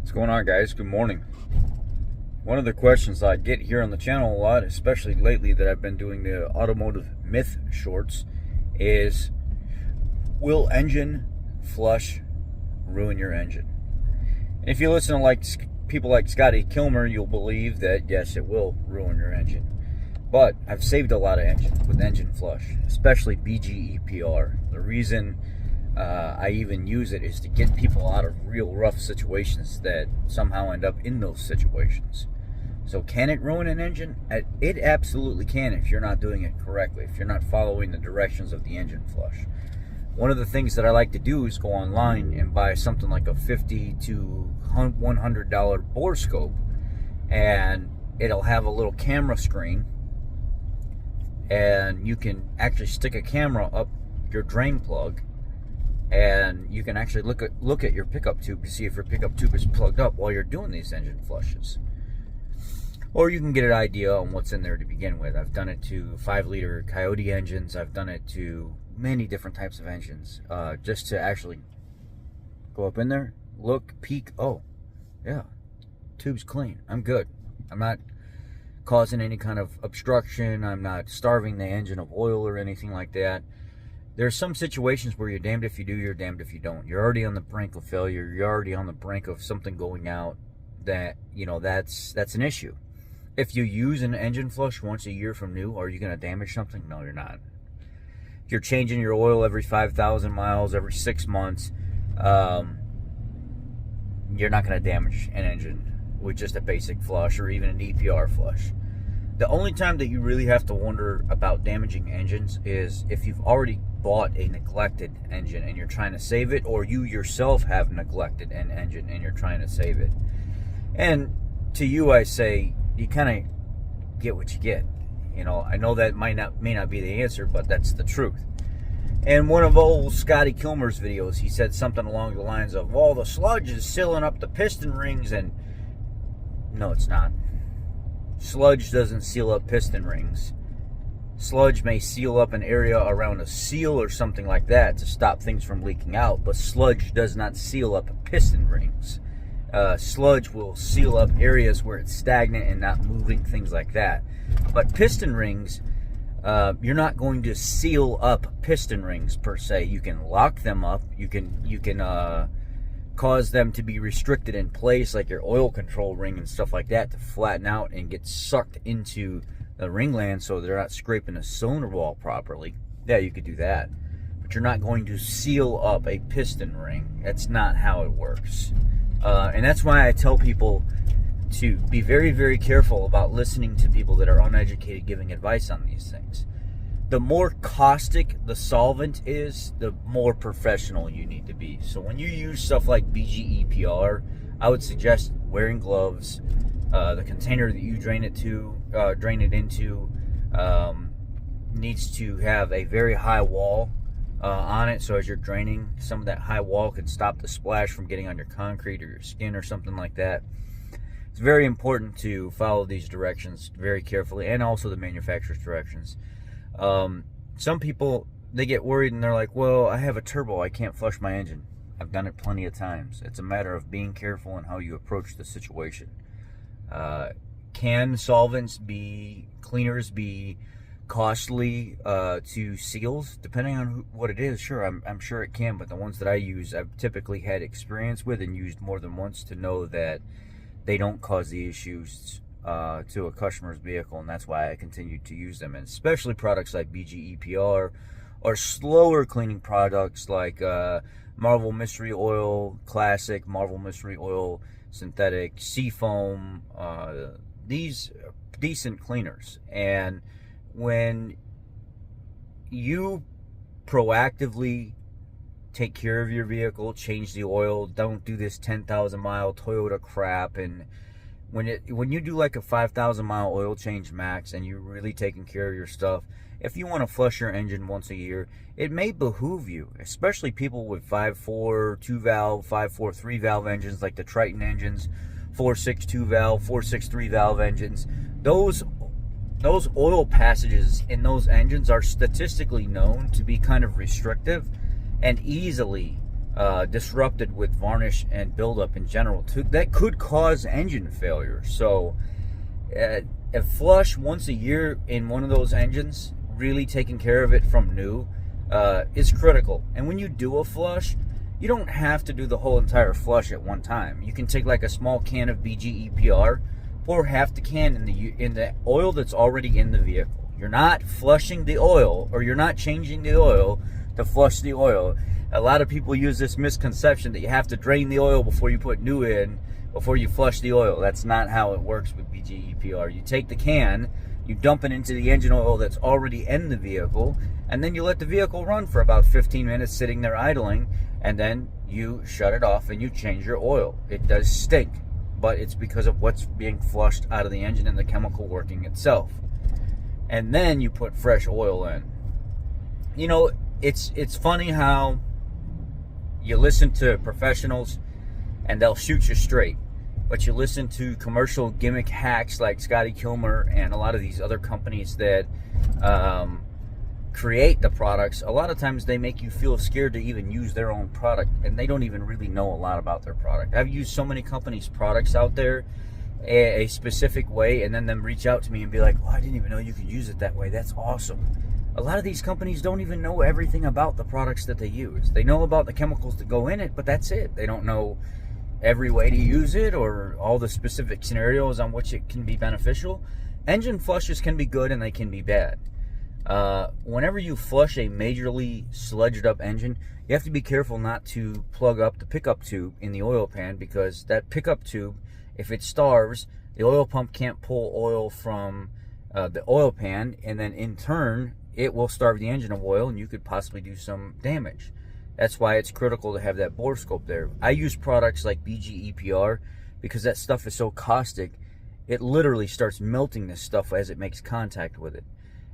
What's going on, guys? Good morning. One of the questions I get here on the channel a lot, especially lately that I've been doing the automotive myth shorts, is will engine flush ruin your engine? And if you listen to people like Scotty Kilmer, you'll believe that yes, it will ruin your engine. But I've saved a lot of engines with engine flush, especially BGEPR. The reason I even use it is to get people out of real rough situations that somehow end up in those situations. So can it ruin an engine? It absolutely can if you're not doing it correctly, if you're not following the directions of the engine flush. One of the things that I like to do is go online and buy something like a $50 to $100 bore scope, and it'll have a little camera screen, and you can actually stick a camera up your drain plug, and you can actually look at your pickup tube to see if your pickup tube is plugged up while you're doing these engine flushes. Or you can get an idea on what's in there to begin with. I've done it to 5-liter Coyote engines. I've done it to many different types of engines, just to actually go up in there, look, peek. Oh, yeah, tube's clean. I'm good. I'm not causing any kind of obstruction. I'm not starving the engine of oil or anything like that. There's some situations where you're damned if you do, you're damned if you don't. You're already on the brink of failure. You're already on the brink of something going out that, that's an issue. If you use an engine flush once a year from new, are you going to damage something? No, you're not. If you're changing your oil every 5,000 miles, every 6 months, you're not going to damage an engine with just a basic flush or even an EPR flush. The only time that you really have to wonder about damaging engines is if you've already bought a neglected engine and you're trying to save it, or you yourself have neglected an engine and you're trying to save it. And to you, I say, you kind of get what you get. I know that may not be the answer, but that's the truth. And one of old Scotty Kilmer's videos, he said something along the lines of, well, the sludge is sealing up the piston rings, and no, it's not. Sludge doesn't seal up piston rings. Sludge may seal up an area around a seal or something like that to stop things from leaking out, but sludge does not seal up piston rings. Sludge will seal up areas where it's stagnant and not moving, things like that. But piston rings, you're not going to seal up piston rings per se. You can lock them up. You can cause them to be restricted in place, like your oil control ring and stuff like that, to flatten out and get sucked into the ringland so they're not scraping the cylinder wall properly. Yeah, you could do that. But you're not going to seal up a piston ring. That's not how it works. And that's why I tell people to be very, very careful about listening to people that are uneducated giving advice on these things. The more caustic the solvent is, the more professional you need to be. So when you use stuff like BGEPR, I would suggest wearing gloves. The container that you drain it into needs to have a very high wall on it, so as you're draining, some of that high wall can stop the splash from getting on your concrete or your skin or something like that. It's very important to follow these directions very carefully, and also the manufacturer's directions. Some people, they get worried and they're like, well, I have a turbo, I can't flush my engine. I've done it plenty of times. It's a matter of being careful in how you approach the situation. Can cleaners be costly to seals? Depending on what it is, sure, I'm sure it can, but the ones that I use, I've typically had experience with and used more than once to know that they don't cause the issues to a customer's vehicle, and that's why I continue to use them. And especially products like BGEPR, or slower cleaning products like Marvel Mystery Oil Classic, Marvel Mystery Oil Synthetic, Seafoam, these decent cleaners. And when you proactively take care of your vehicle, change the oil, don't do this 10,000 mile Toyota crap, and when you do like a 5,000 mile oil change max and you're really taking care of your stuff, if you want to flush your engine once a year, it may behoove you, especially people with 5.4 2-valve, 5.4 3-valve engines like the Triton engines, 4.6 2-valve, 4.6 3-valve engines. Those oil passages in those engines are statistically known to be kind of restrictive and easily disrupted with varnish and buildup in general too, that could cause engine failure. So a flush once a year in one of those engines, really taking care of it from new, is critical. And when you do a flush, you don't have to do the whole entire flush at one time. You can take like a small can of BG EPR, pour half the can in the oil that's already in the vehicle. You're not flushing the oil, or you're not changing the oil to flush the oil. A lot of people use this misconception that you have to drain the oil before you put new in, before you flush the oil. That's not how it works with BG EPR. You take the can, you dump it into the engine oil that's already in the vehicle, and then you let the vehicle run for about 15 minutes sitting there idling, and then you shut it off and you change your oil. It does stink, but it's because of what's being flushed out of the engine and the chemical working itself. And then you put fresh oil in. You know, it's funny how you listen to professionals and they'll shoot you straight, but you listen to commercial gimmick hacks like Scotty Kilmer and a lot of these other companies that create the products. A lot of times they make you feel scared to even use their own product, and they don't even really know a lot about their product. I've used so many companies' products out there a specific way, and then them reach out to me and be like, oh, I didn't even know you could use it that way. That's awesome. A lot of these companies don't even know everything about the products that they use. They know about the chemicals that go in it, but that's it. They don't know every way to use it or all the specific scenarios on which it can be beneficial. Engine flushes can be good and they can be bad. Whenever you flush a majorly sludged up engine, you have to be careful not to plug up the pickup tube in the oil pan, because that pickup tube, if it starves, the oil pump can't pull oil from the oil pan, and then in turn it will starve the engine of oil and you could possibly do some damage. That's why it's critical to have that bore scope there. I use products like BG EPR because that stuff is so caustic, it literally starts melting this stuff as it makes contact with it.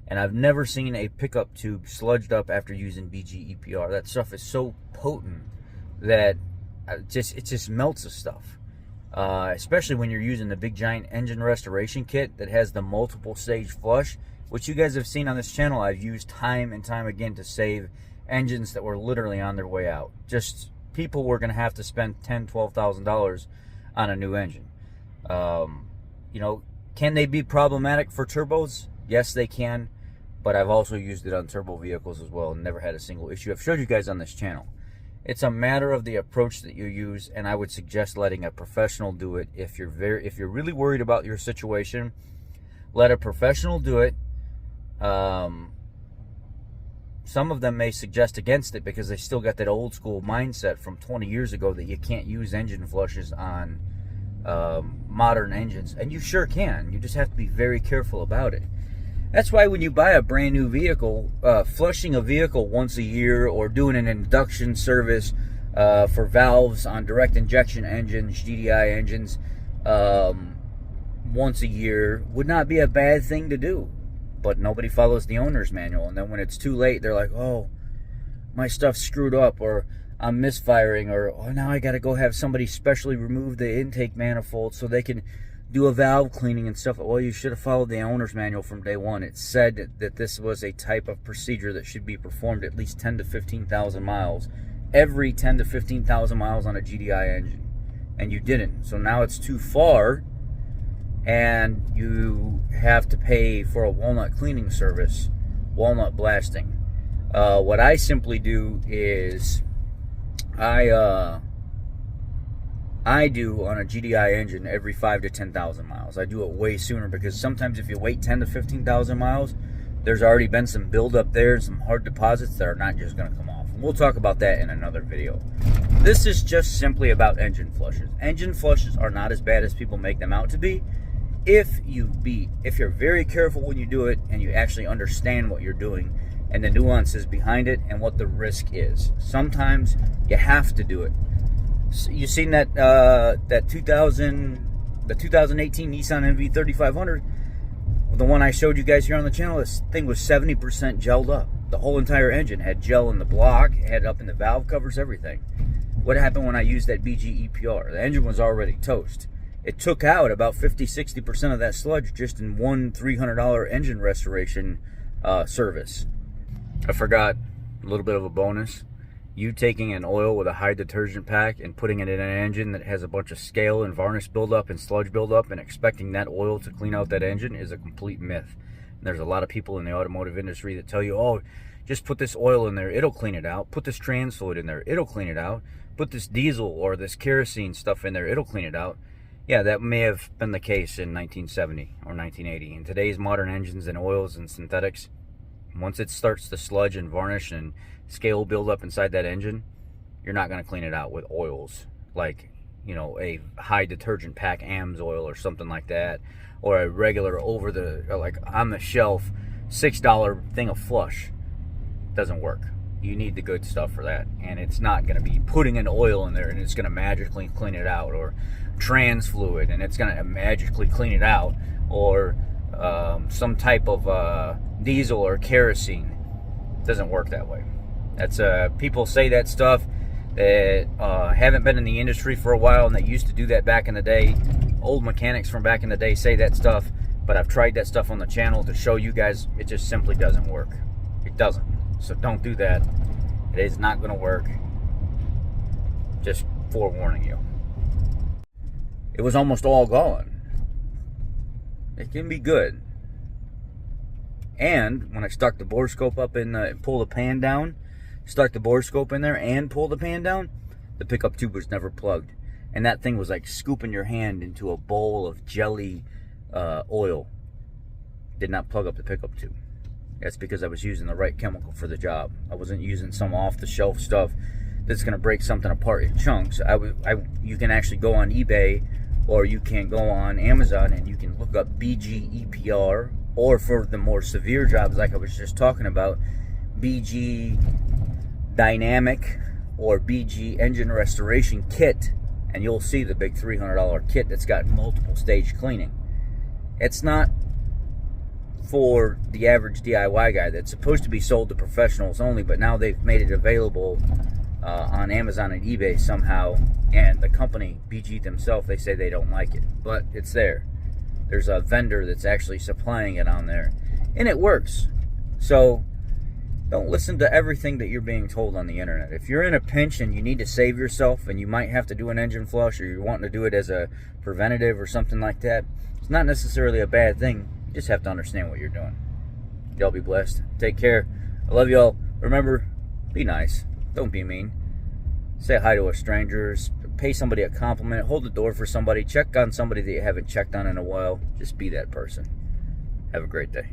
And I've never seen a pickup tube sludged up after using BG EPR. That stuff is so potent that it just melts the stuff. Especially when you're using the big giant engine restoration kit that has the multiple stage flush, which you guys have seen on this channel. I've used time and time again to save engines that were literally on their way out. Just people were going to have to spend $10,000, $12,000 on a new engine. You know, can they be problematic for turbos? Yes, they can. But I've also used it on turbo vehicles as well and never had a single issue. I've showed you guys on this channel. It's a matter of the approach that you use, and I would suggest letting a professional do it. If you're really worried about your situation, let a professional do it. Some of them may suggest against it because they still got that old school mindset from 20 years ago that you can't use engine flushes on modern engines, and you sure can. You just have to be very careful about it. That's why when you buy a brand new vehicle, flushing a vehicle once a year or doing an induction service for valves on direct injection engines, GDI engines, once a year would not be a bad thing to do. But nobody follows the owner's manual, and then when it's too late, they're like, oh, my stuff's screwed up, or I'm misfiring, or oh, now I got to go have somebody specially remove the intake manifold so they can do a valve cleaning and stuff. Well, you should have followed the owner's manual from day one. It said that this was a type of procedure that should be performed at least 10 to 15,000 miles, every 10 to 15,000 miles on a GDI engine, and you didn't. So now it's too far, and you have to pay for a walnut cleaning service, walnut blasting. What I simply do is I do on a GDI engine every 5 to 10,000 miles. I do it way sooner because sometimes if you wait 10 to 15,000 miles, there's already been some buildup there and some hard deposits that are not just going to come off. And we'll talk about that in another video. This is just simply about engine flushes. Engine flushes are not as bad as people make them out to be if you're very careful when you do it and you actually understand what you're doing and the nuances behind it and what the risk is. Sometimes you have to do it. You seen that the 2018 Nissan NV 3500, the one I showed you guys here on the channel? This thing was 70% gelled up. The whole entire engine had gel in the block, had it up in the valve covers, everything. What happened when I used that BG EPR? The engine was already toast. It took out about 50-60% of that sludge just in one $300 engine restoration service. I forgot a little bit of a bonus. You taking an oil with a high detergent pack and putting it in an engine that has a bunch of scale and varnish buildup and sludge buildup and expecting that oil to clean out that engine is a complete myth. And there's a lot of people in the automotive industry that tell you, oh, just put this oil in there, it'll clean it out. Put this trans fluid in there, it'll clean it out. Put this diesel or this kerosene stuff in there, it'll clean it out. Yeah, that may have been the case in 1970 or 1980. In today's modern engines and oils and synthetics, once it starts to sludge and varnish and scale build up inside that engine, you're not going to clean it out with oils like, you know, a high detergent pack AMS oil or something like that, or a regular over the, like on the shelf $6 thing of flush. Doesn't work. You need the good stuff for that, and it's not going to be putting an oil in there and it's going to magically clean it out, or trans fluid and it's going to magically clean it out, or some type of diesel or kerosene. It doesn't work that way. That's people say that stuff that haven't been in the industry for a while and that used to do that back in the day. Old mechanics from back in the day say that stuff, but I've tried that stuff on the channel to show you guys it just simply doesn't work. It doesn't. So don't do that. It is not going to work. Just forewarning you. It was almost all gone. It can be good. And when I stuck the bore scope up and pull the pan down, stuck the bore scope in there and pull the pan down, the pickup tube was never plugged. And that thing was like scooping your hand into a bowl of jelly oil. Did not plug up the pickup tube. That's because I was using the right chemical for the job. I wasn't using some off-the-shelf stuff that's going to break something apart in chunks. You can actually go on eBay, or you can go on Amazon and you can look up BG EPR, or for the more severe jobs like I was just talking about, BG Dynamic or BG Engine Restoration Kit, and you'll see the big $300 kit that's got multiple stage cleaning. It's not for the average DIY guy. That's supposed to be sold to professionals only, but now they've made it available on Amazon and eBay somehow, and the company, BG themselves, they say they don't like it, but it's there. There's a vendor that's actually supplying it on there, and it works. So don't listen to everything that you're being told on the internet. If you're in a pinch and you need to save yourself and you might have to do an engine flush, or you're wanting to do it as a preventative or something like that, it's not necessarily a bad thing. You just have to understand what you're doing. Y'all be blessed. Take care. I love y'all. Remember, be nice. Don't be mean. Say hi to a stranger. Pay somebody a compliment. Hold the door for somebody. Check on somebody that you haven't checked on in a while. Just be that person. Have a great day.